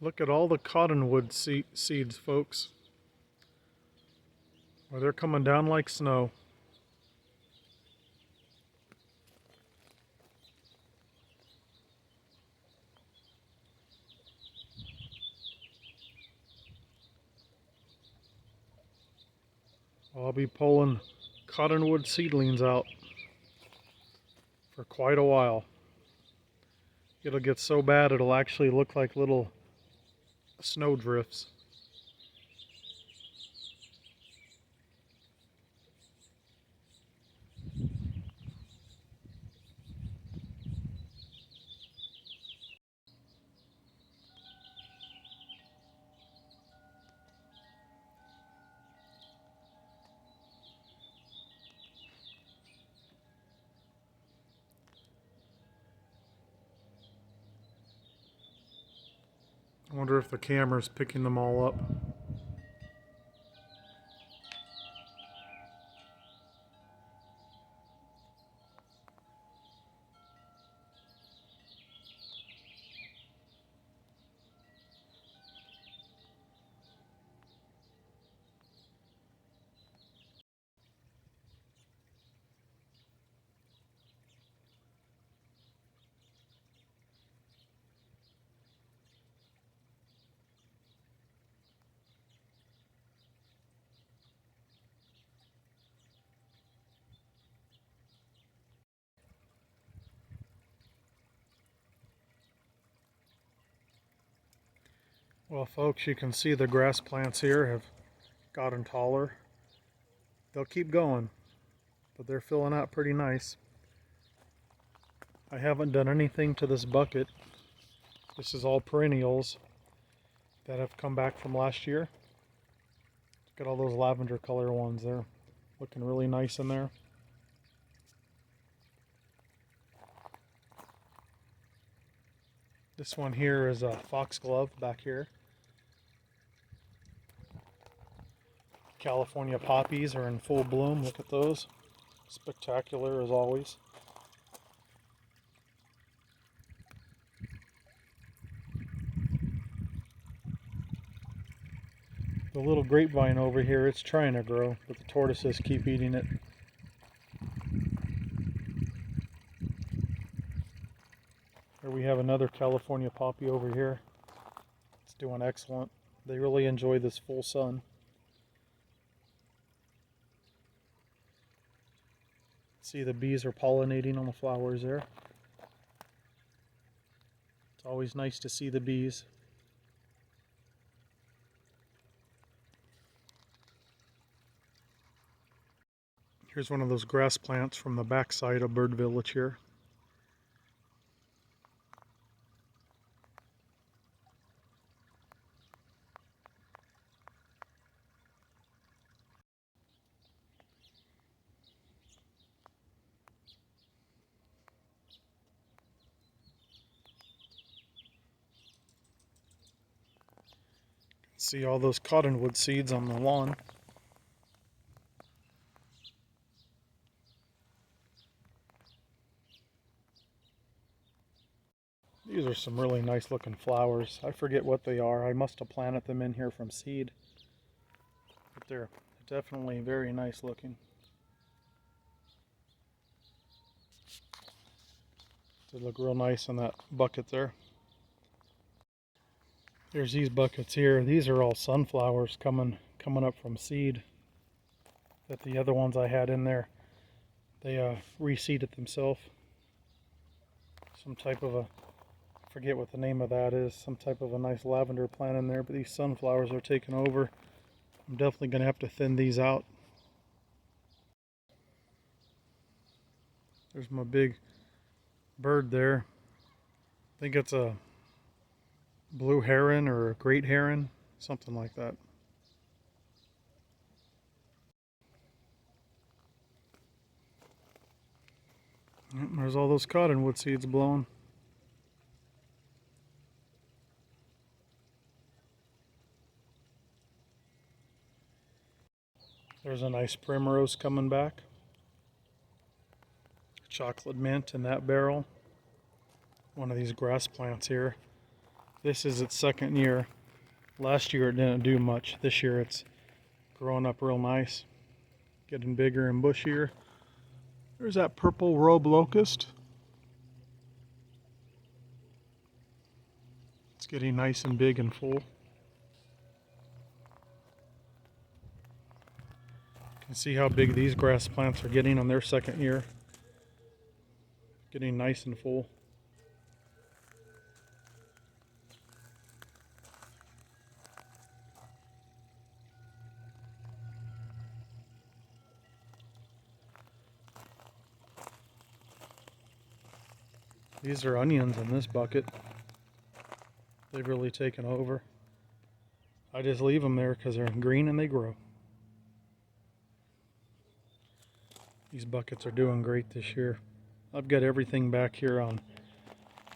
Look at all the cottonwood seeds, folks. Well, they're coming down like snow. I'll be pulling cottonwood seedlings out for quite a while. It'll get so bad it'll actually look like little snow drifts. I wonder if the camera's picking them all up. Well, folks, you can see the grass plants here have gotten taller. They'll keep going, but they're filling out pretty nice. I haven't done anything to this bucket. This is all perennials that have come back from last year. Look at all those lavender color ones there. Looking really nice in there. This one here is a foxglove back here. California poppies are in full bloom. Look at those. Spectacular as always. The little grapevine over here, it's trying to grow, but the tortoises keep eating it. Here we have another California poppy over here. It's doing excellent. They really enjoy this full sun. See, the bees are pollinating on the flowers there. It's always nice to see the bees. Here's one of those grass plants from the backside of Bird Village here. See all those cottonwood seeds on the lawn. These are some really nice looking flowers. I forget what they are. I must have planted them in here from seed. But they're definitely very nice looking. They look real nice in that bucket there. There's these buckets here. These are all sunflowers coming up from seed. That the other ones I had in there, they reseeded themselves. Some type of a, I forget what the name of that is, some type of a nice lavender plant in there, but these sunflowers are taking over. I'm definitely going to have to thin these out. There's my big bird there. I think it's a blue heron or a great heron, something like that. Yep, there's all those cottonwood seeds blowing. There's a nice primrose coming back. Chocolate mint in that barrel. One of these grass plants here. This is its second year. Last year it didn't do much. This year it's growing up real nice, getting bigger and bushier. There's that purple robe locust. It's getting nice and big and full. You can see how big these grass plants are getting on their second year. Getting nice and full. These are onions in this bucket. They've really taken over. I just leave them there because they're green and they grow. These buckets are doing great this year. I've got everything back here on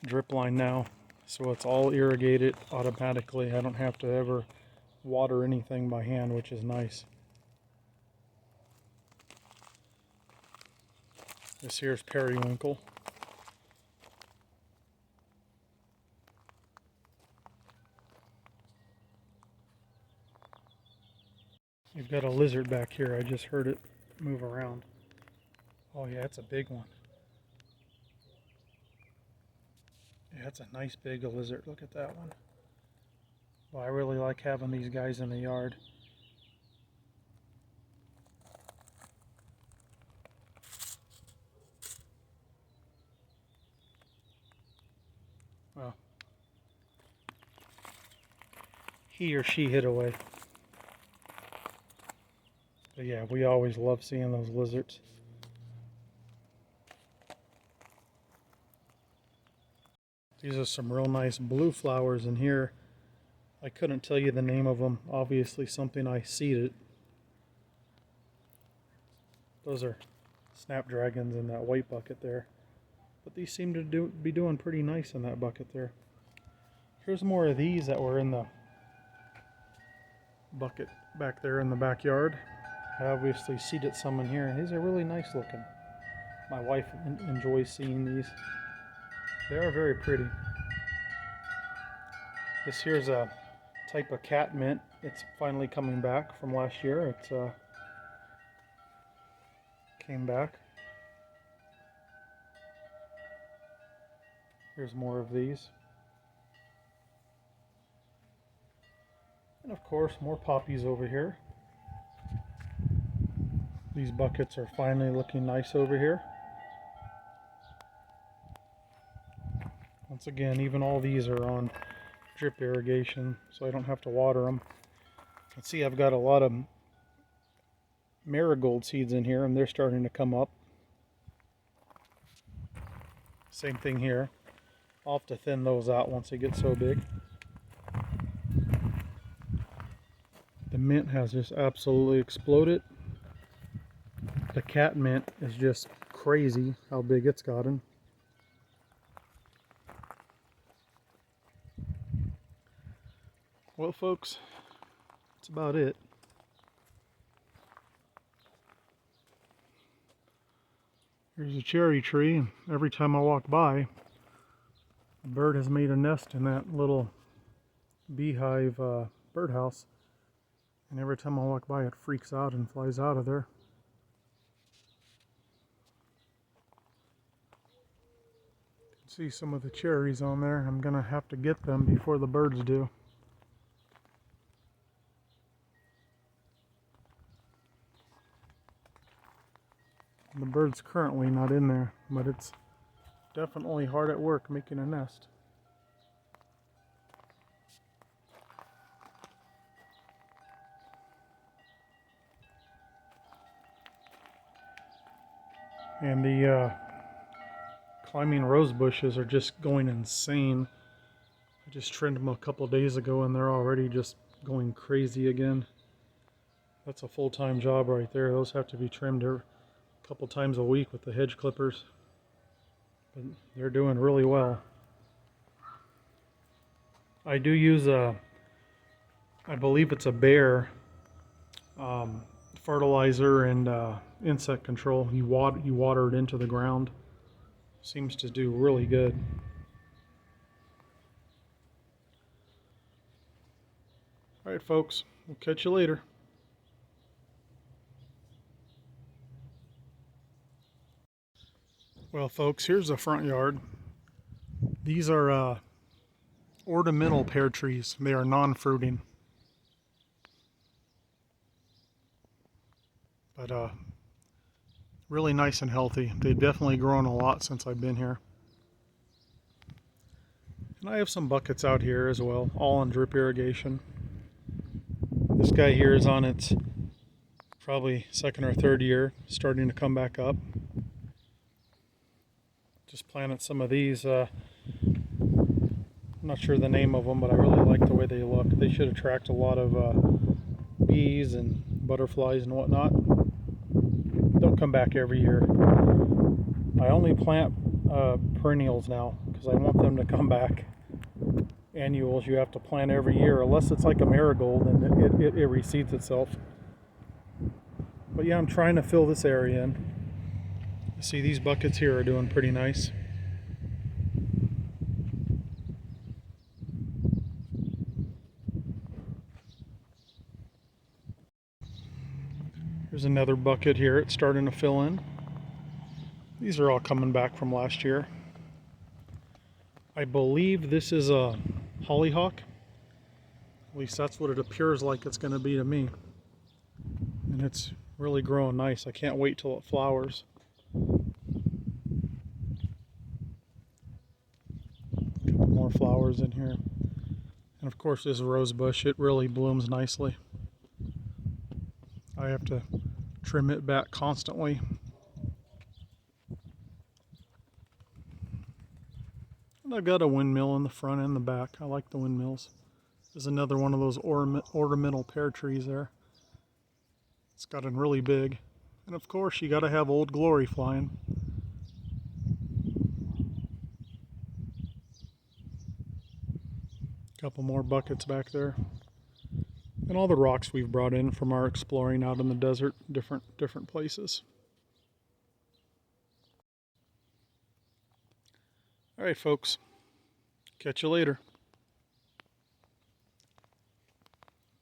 drip line now, so it's all irrigated automatically. I don't have to ever water anything by hand, which is nice. This here's periwinkle. You've got a lizard back here. I just heard it move around. Oh yeah, it's a big one. Yeah, it's a nice big lizard. Look at that one. Well, I really like having these guys in the yard. Well, he or she hid away. But yeah, we always love seeing those lizards. These are some real nice blue flowers in here. I couldn't tell you the name of them. Obviously something I seeded. Those are snapdragons in that white bucket there. But these seem to be doing pretty nice in that bucket there. Here's more of these that were in the bucket back there in the backyard. I obviously seeded some in here. These are really nice looking. My wife enjoys seeing these. They are very pretty. This here's a type of catmint. It's finally coming back from last year. It came back. Here's more of these. And of course, more poppies over here. These buckets are finally looking nice over here. Once again, even all these are on drip irrigation, so I don't have to water them. You can see I've got a lot of marigold seeds in here, and they're starting to come up. Same thing here. I'll have to thin those out once they get so big. The mint has just absolutely exploded. The cat mint is just crazy how big it's gotten. Well, folks, that's about it. Here's a cherry tree, and every time I walk by, a bird has made a nest in that little beehive birdhouse. And every time I walk by, it freaks out and flies out of there. You can see some of the cherries on there. I'm gonna have to get them before the birds do. The bird's currently not in there, but it's definitely hard at work making a nest. And the climbing rose bushes are just going insane. I just trimmed them a couple days ago and they're already just going crazy again. That's a full-time job right there. Those have to be trimmed a couple times a week with the hedge clippers. But they're doing really well. I do use I believe it's a Pear fertilizer and insect control. You water it into the ground. Seems to do really good. Alright folks, we'll catch you later. Well folks, here's the front yard. These are ornamental pear trees. They are non-fruiting. But really nice and healthy. They've definitely grown a lot since I've been here. And I have some buckets out here as well, all on drip irrigation. This guy here is on its probably second or third year, starting to come back up. Just planted some of these. I'm not sure the name of them, but I really like the way they look. They should attract a lot of bees and butterflies and whatnot. They'll come back every year. I only plant perennials now because I want them to come back. Annuals you have to plant every year, unless it's like a marigold and it reseeds itself. But yeah, I'm trying to fill this area in. You see, these buckets here are doing pretty nice. Here's another bucket here. It's starting to fill in. These are all coming back from last year. I believe this is a hollyhock. At least that's what it appears like it's going to be to me. And it's really growing nice. I can't wait till it flowers. A couple more flowers in here. And of course this rose bush, it really blooms nicely. I have to trim it back constantly. And I've got a windmill in the front and the back. I like the windmills. There's another one of those ornamental pear trees there. It's gotten really big. And of course you got to have Old Glory flying. Couple more buckets back there. And all the rocks we've brought in from our exploring out in the desert, different places. Alright folks, catch you later.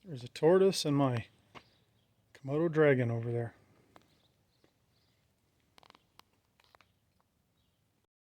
There's a tortoise and my Komodo dragon over there.